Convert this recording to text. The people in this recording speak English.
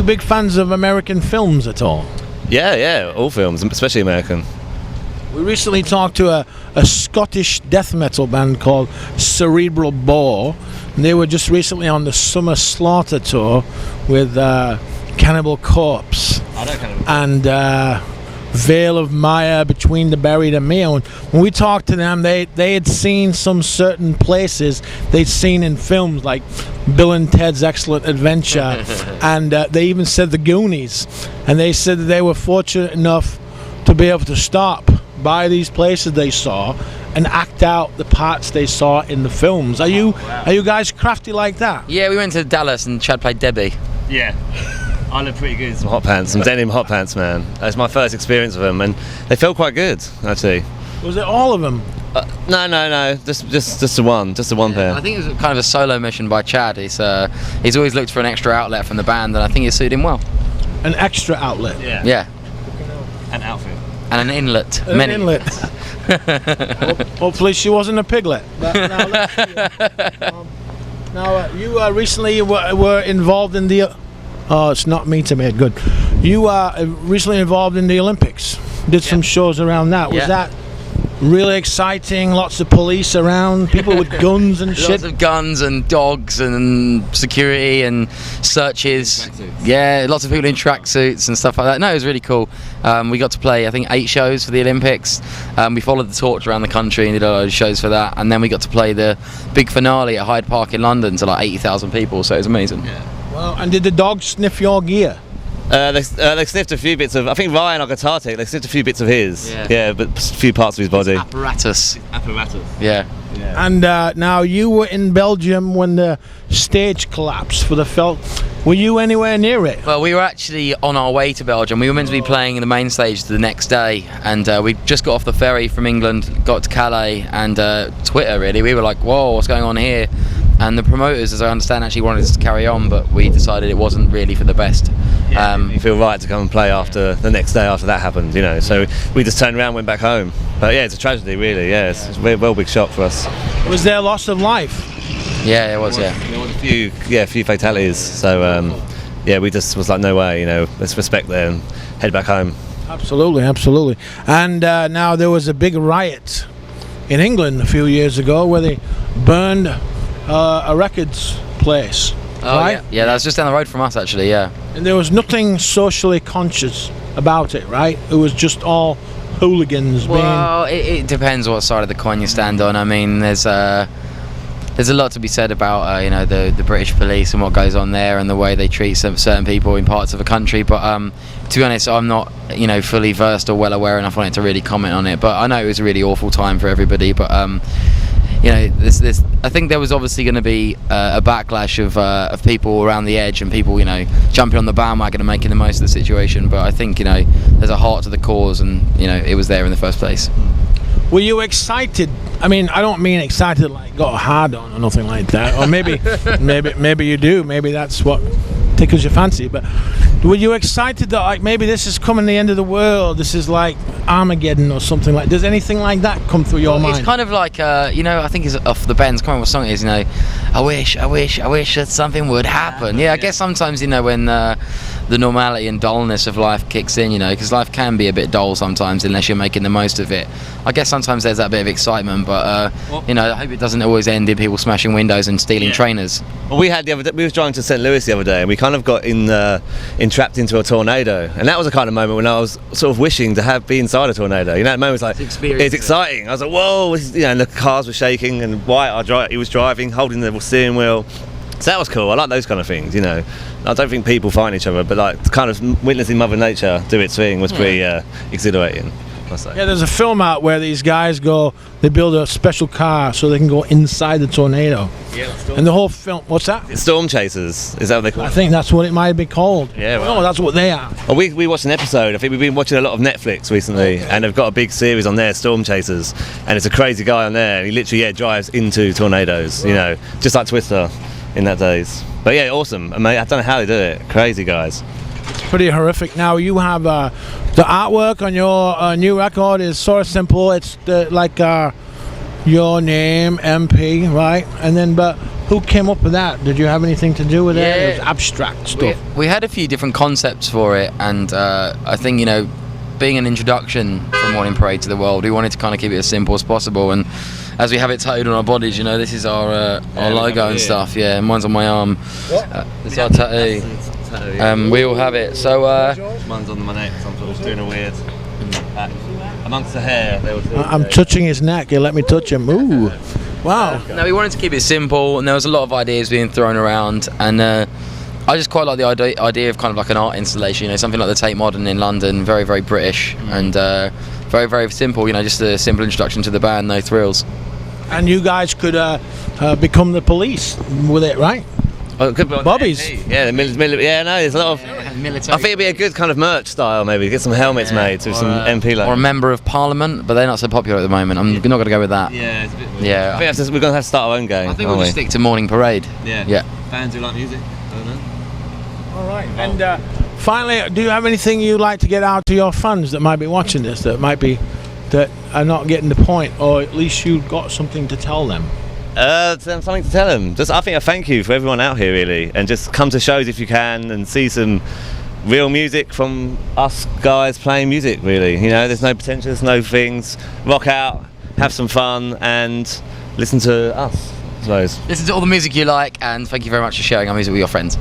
big fans of American films at all? Yeah, all films, especially American. We recently talked to a Scottish death metal band called Cerebral Bore, and they were just recently on the Summer Slaughter tour with Cannibal Corpse and Veil of Maya, Between the Buried and Me. And when we talked to them, they had seen some certain places they'd seen in films like Bill and Ted's Excellent Adventure, and they even said The Goonies, and they said that they were fortunate enough to be able to stop by these places they saw and act out the parts they saw in the films. Are you guys crafty like that? Yeah, we went to Dallas and Chad played Debbie. Yeah. I look pretty good in some hot pants, some denim hot pants, man. That's my first experience with them, and they felt quite good, actually. Was it all of them? No. Just the one pair. I think it was kind of a solo mission by Chad. He's always looked for an extra outlet from the band, and I think it suited him well. An extra outlet? Yeah. An outfit. And an inlet. An inlet. Hopefully she wasn't a piglet. But now let's see. You recently were involved in the... Oh, it's not me to make good. You are recently involved in the Olympics. Did some shows around that. Was that really exciting? Lots of police around, people with guns and shit. Lots of guns and dogs and security and searches. Yeah, lots of people in tracksuits and stuff like that. No, it was really cool. We got to play, I think, 8 shows for the Olympics. We followed the torch around the country and did a lot of shows for that. And then we got to play the big finale at Hyde Park in London to like 80,000 people. So it was amazing. Yeah. Well, and did the dogs sniff your gear? They sniffed a few bits of. I think Ryan, our guitar tech, they sniffed a few bits of his. Yeah, but a few parts of his body. Apparatus. Yeah. And now you were in Belgium when the stage collapsed for the film. Were you anywhere near it? Well, we were actually on our way to Belgium. We were meant to be playing in the main stage the next day, and we just got off the ferry from England, got to Calais, and Twitter really. We were like, "Whoa, what's going on here?" And the promoters, as I understand, actually wanted us to carry on, but we decided it wasn't really for the best. You feel right to come and play after the next day after that happened, you know. So we just turned around, and went back home. But yeah, it's a tragedy, really. Yeah, it's a real big shock for us. Was there loss of life? Yeah, it was. There was a few fatalities. So we just was like, no way, you know. Let's respect them and head back home. Absolutely. And now there was a big riot in England a few years ago where they burned a records place. Right? Yeah, that was just down the road from us, actually. Yeah. And there was nothing socially conscious about it, right? It was just all hooligans. Well, it depends what side of the coin you stand on. I mean, there's a lot to be said about the British police and what goes on there and the way they treat certain people in parts of a country. But to be honest, I'm not fully versed or well aware enough on it to really comment on it. But I know it was a really awful time for everybody. But I think there was obviously going to be a backlash of people around the edge and people jumping on the bandwagon and making the most of the situation. But I think there's a heart to the cause, and it was there in the first place. Were you excited? I mean, I don't mean excited like got a hard on or nothing like that. Or maybe you do. Maybe that's what tickles your fancy. But were you excited that like maybe this is coming the end of the world? This is like Armageddon or something like. Does anything like that come through your mind? It's kind of like I think it's off the Ben's. Can't remember what song it is. I wish that something would happen. Yeah, I guess sometimes when the normality and dullness of life kicks in, because life can be a bit dull sometimes unless you're making the most of it. I guess sometimes there's that bit of excitement, but I hope it doesn't always end in people smashing windows and stealing trainers. Well, we were driving to St. Louis the other day, and we kind of got entrapped into a tornado, and that was the kind of moment when I was sort of wishing to be inside a tornado. That moment was like, it's exciting. I was like, whoa, and the cars were shaking, and Wyatt, he was driving, holding the steering wheel. So that was cool. I like those kind of things, I don't think people fight each other, but like kind of witnessing Mother Nature do its thing was pretty exhilarating. Yeah, there's a film out where these guys they build a special car so they can go inside the tornado. Yeah, and the whole film, what's that? It's Storm Chasers, is that what they call it? I think that's what it might be called. Yeah, right. No, that's what they are. Well, we watched an episode. I think we've been watching a lot of Netflix recently, and they've got a big series on there, Storm Chasers, and it's a crazy guy on there, and he literally drives into tornadoes, just like Twister in that days. But yeah, awesome. I don't know how they do it. Crazy guys. It's pretty horrific. Now you have the artwork on your new record is sort of simple. It's your name, MP, right? And then, but who came up with that? Did you have anything to do with it? It was abstract stuff. We had a few different concepts for it, and I think, you know, being an introduction from Morning Parade to the world, we wanted to kind of keep it as simple as possible. And as we have it tattooed on our bodies, you know, this is our logo and stuff. Yeah, mine's on my arm. This is our tattoo. We all have it. So mine's on my neck, so I'm sort of doing a weird amongst the hair. I'm touching his neck. You let me touch him. Ooh, wow. No, we wanted to keep it simple, and there was a lot of ideas being thrown around, and I just quite like the idea of kind of like an art installation, you know, something like the Tate Modern in London, very, very British, and very, very simple, you know, just a simple introduction to the band, no thrills. And you guys could become the police with it, right? Oh, it could be on Bobbies. Yeah, yeah, no, there's a lot of military. I think it'd be a good kind of merch style, maybe get some helmets made with some MP logos. Or a member of Parliament, but they're not so popular at the moment. I'm not going to go with that. Yeah, it's a bit weird. Yeah. I think we're going to have to start our own game. I think we'll just stick to Morning Parade. Yeah. Fans who like music. I don't know. All right. And finally, do you have anything you'd like to get out to your fans that might be watching this, that are not getting the point, or at least you've got something to tell them? Something to tell them. Just, I think a thank you for everyone out here, really, and just come to shows if you can and see some real music from us guys playing music. Really, you know, there's no pretentious, no things. Rock out, have some fun, and listen to us, I suppose. Listen to all the music you like, and thank you very much for sharing our music with your friends.